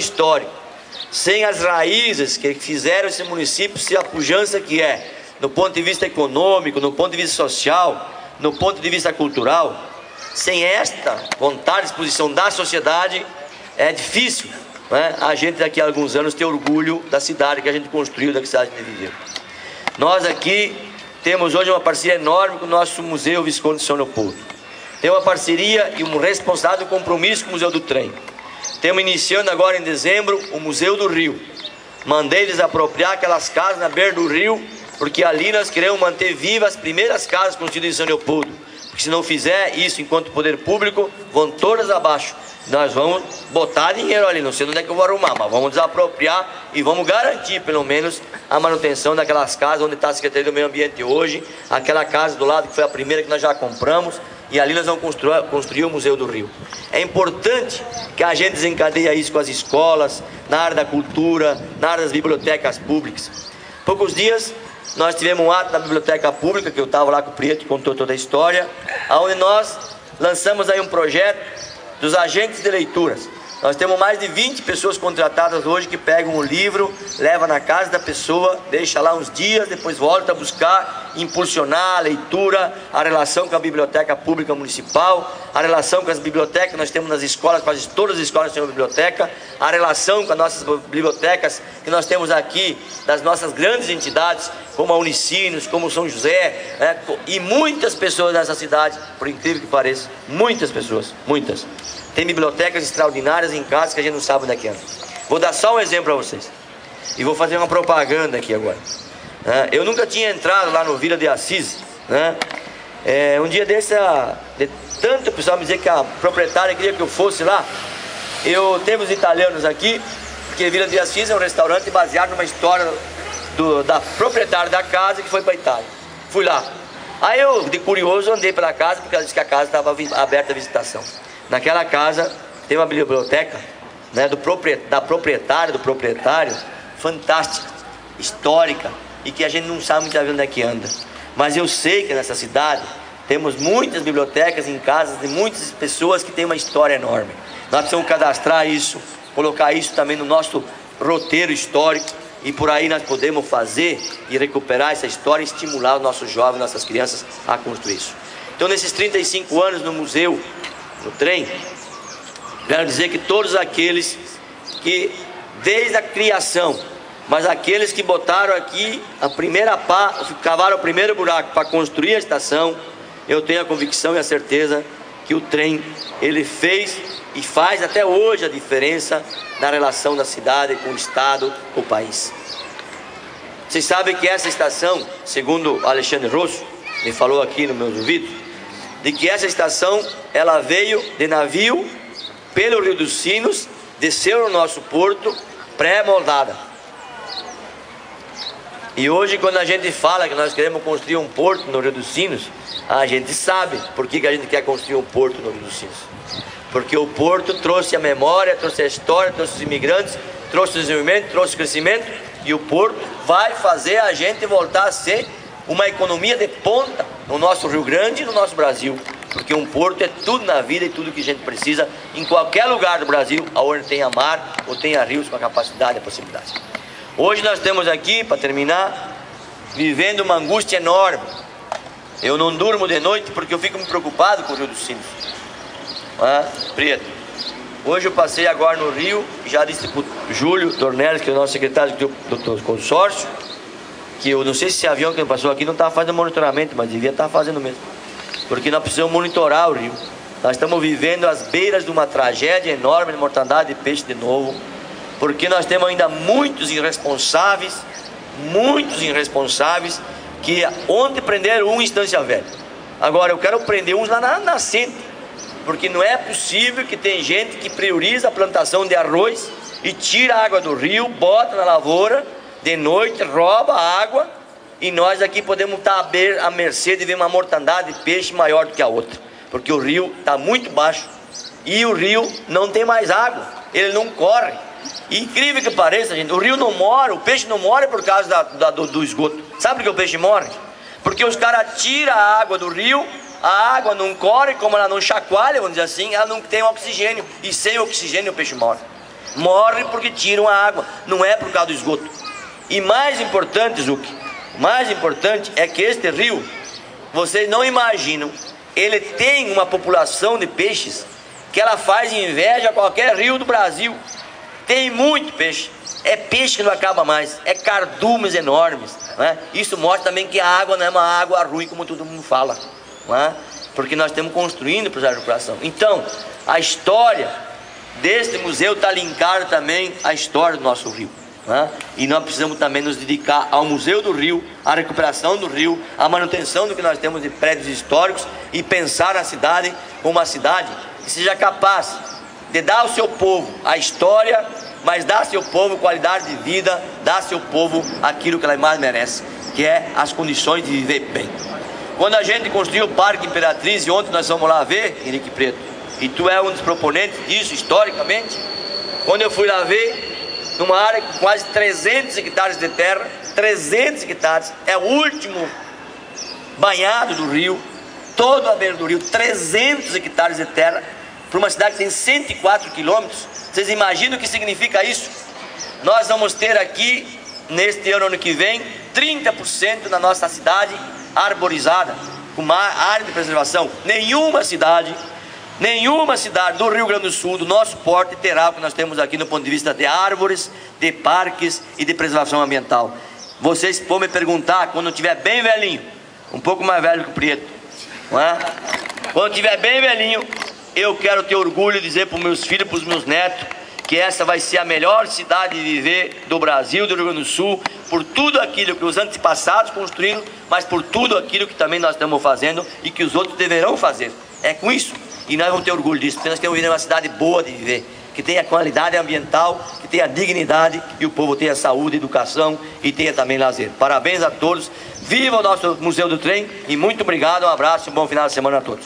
histórico, sem as raízes que fizeram esse município ser a pujança que é, no ponto de vista econômico, no ponto de vista social, no ponto de vista cultural, sem esta vontade de disposição da sociedade, é difícil, né, a gente daqui a alguns anos ter orgulho da cidade que a gente construiu, da cidade que a gente viveu. Nós aqui temos hoje uma parceria enorme com o nosso Museu Visconde de São Leopoldo. Tem uma parceria e um responsável compromisso com o Museu do Trem. Estamos iniciando agora em dezembro o Museu do Rio. Mandei desapropriar aquelas casas na beira do rio, porque ali nós queremos manter vivas as primeiras casas construídas em São Leopoldo. Porque se não fizer isso enquanto poder público, vão todas abaixo. Nós vamos botar dinheiro ali, não sei onde é que eu vou arrumar, mas vamos desapropriar e vamos garantir pelo menos a manutenção daquelas casas onde está a Secretaria do Meio Ambiente hoje, aquela casa do lado que foi a primeira que nós já compramos, e ali nós vamos construir o Museu do Rio. É importante que a gente desencadeie isso com as escolas, na área da cultura, na área das bibliotecas públicas. Poucos dias nós tivemos um ato da biblioteca pública, que eu estava lá com o Prieto, que contou toda a história, onde nós lançamos aí um projeto dos agentes de leituras. Nós temos mais de 20 pessoas contratadas hoje que pegam o livro, levam na casa da pessoa, deixa lá uns dias, depois volta a buscar, impulsionar a leitura, a relação com a biblioteca pública municipal, a relação com as bibliotecas que nós temos nas escolas, quase todas as escolas têm uma biblioteca, a relação com as nossas bibliotecas que nós temos aqui, das nossas grandes entidades, como a Unicinos, como o São José, né? E muitas pessoas nessa cidade, por incrível que pareça, muitas pessoas, muitas. Tem bibliotecas extraordinárias em casa que a gente não sabe onde é que anda. Vou dar só um exemplo para vocês. E vou fazer uma propaganda aqui agora. Eu nunca tinha entrado lá no Vila de Assis, né? Um dia desse, de tanto o pessoal me dizer que a proprietária queria que eu fosse lá, teve os italianos aqui, porque Vila de Assis é um restaurante baseado numa história da proprietária da casa que foi para a Itália. Fui lá. Aí eu, de curioso, andei pela casa, porque ela disse que a casa estava aberta à visitação. Naquela casa tem uma biblioteca, né, da proprietária, do proprietário, fantástica, histórica, e que a gente não sabe muito bem onde é que anda. Mas eu sei que nessa cidade temos muitas bibliotecas em casas de muitas pessoas que têm uma história enorme. Nós precisamos cadastrar isso, colocar isso também no nosso roteiro histórico, e por aí nós podemos fazer e recuperar essa história e estimular os nossos jovens, nossas crianças a construir isso. Então, nesses 35 anos no museu, no trem, quero dizer que todos aqueles que desde a criação, mas aqueles que botaram aqui a primeira pá, cavaram o primeiro buraco para construir a estação, eu tenho a convicção e a certeza que o trem, ele fez e faz até hoje a diferença na relação da cidade com o estado, com o país. Vocês sabem que essa estação, segundo Alexandre Rosso, me falou aqui nos meus ouvidos, de que essa estação, ela veio de navio pelo Rio dos Sinos, desceu no nosso porto, pré-moldada. E hoje, quando a gente fala que nós queremos construir um porto no Rio dos Sinos, a gente sabe por que a gente quer construir um porto no Rio dos Sinos. Porque o porto trouxe a memória, trouxe a história, trouxe os imigrantes, trouxe o desenvolvimento, trouxe o crescimento, e o porto vai fazer a gente voltar a ser uma economia de ponta no nosso Rio Grande e no nosso Brasil, porque um porto é tudo na vida e tudo que a gente precisa em qualquer lugar do Brasil, onde tenha mar ou tenha rios com a capacidade e a possibilidade. Hoje nós estamos aqui, para terminar, vivendo uma angústia enorme. Eu não durmo de noite porque eu fico me preocupado com o Rio dos Sinos. Prieto, hoje eu passei agora no Rio, já disse para o Júlio Dornelles, que é o nosso secretário do consórcio, que eu não sei se esse avião que passou aqui não estava fazendo monitoramento, mas devia estar fazendo mesmo, porque nós precisamos monitorar o rio. Nós estamos vivendo às beiras de uma tragédia enorme de mortandade de peixe de novo, porque nós temos ainda muitos irresponsáveis, que ontem prenderam um em Estância Velha. Agora eu quero prender uns lá na nascente, porque não é possível que tem gente que prioriza a plantação de arroz e tira a água do rio, bota na lavoura, de noite rouba a água, e nós aqui podemos estar à mercê de ver uma mortandade de peixe maior do que a outra, porque o rio está muito baixo e o rio não tem mais água, ele não corre. E incrível que pareça, gente, o rio não morre, o peixe não morre por causa do esgoto. Sabe por que o peixe morre? Porque os caras tiram a água do rio, a água não corre, como ela não chacoalha, vamos dizer assim, ela não tem oxigênio, e sem oxigênio o peixe morre. Morre porque tiram a água, não é por causa do esgoto. E mais importante, Zuki, mais importante é que este rio, vocês não imaginam, ele tem uma população de peixes que ela faz inveja a qualquer rio do Brasil. Tem muito peixe, é peixe que não acaba mais, é cardumes enormes, né? Isso mostra também que a água não é uma água ruim como todo mundo fala, né? Porque nós estamos construindo para a recuperação. Então, a história deste museu está linkada também à história do nosso rio, né? E nós precisamos também nos dedicar ao Museu do Rio, à recuperação do rio, à manutenção do que nós temos de prédios históricos e pensar na cidade como uma cidade que seja capaz de dar ao seu povo a história, mas dar ao seu povo qualidade de vida, dar ao seu povo aquilo que ela mais merece, que é as condições de viver bem. Quando a gente construiu o Parque Imperatriz, e ontem nós vamos lá ver, Henrique Preto, e tu é um dos proponentes disso historicamente, quando eu fui lá ver, numa área com quase 300 hectares de terra, 300 hectares, é o último banhado do rio, todo a beira do rio, 300 hectares de terra, para uma cidade que tem 104 quilômetros. Vocês imaginam o que significa isso? Nós vamos ter aqui, neste ano que vem, 30% da nossa cidade arborizada, com uma área de preservação. Nenhuma cidade do Rio Grande do Sul, do nosso porte, terá o que nós temos aqui no ponto de vista de árvores, de parques e de preservação ambiental. Vocês vão me perguntar, quando eu estiver bem velhinho, um pouco mais velho que o Prieto, não é? Quando eu estiver bem velhinho, eu quero ter orgulho de dizer para os meus filhos, para os meus netos, que essa vai ser a melhor cidade de viver do Brasil, do Rio Grande do Sul, por tudo aquilo que os antepassados construíram, mas por tudo aquilo que também nós estamos fazendo e que os outros deverão fazer. É com isso, e nós vamos ter orgulho disso, porque nós queremos viver uma cidade boa de viver, que tenha qualidade ambiental, que tenha dignidade e o povo tenha saúde, educação e tenha também lazer. Parabéns a todos, viva o nosso Museu do Trem e muito obrigado, um abraço e um bom final de semana a todos.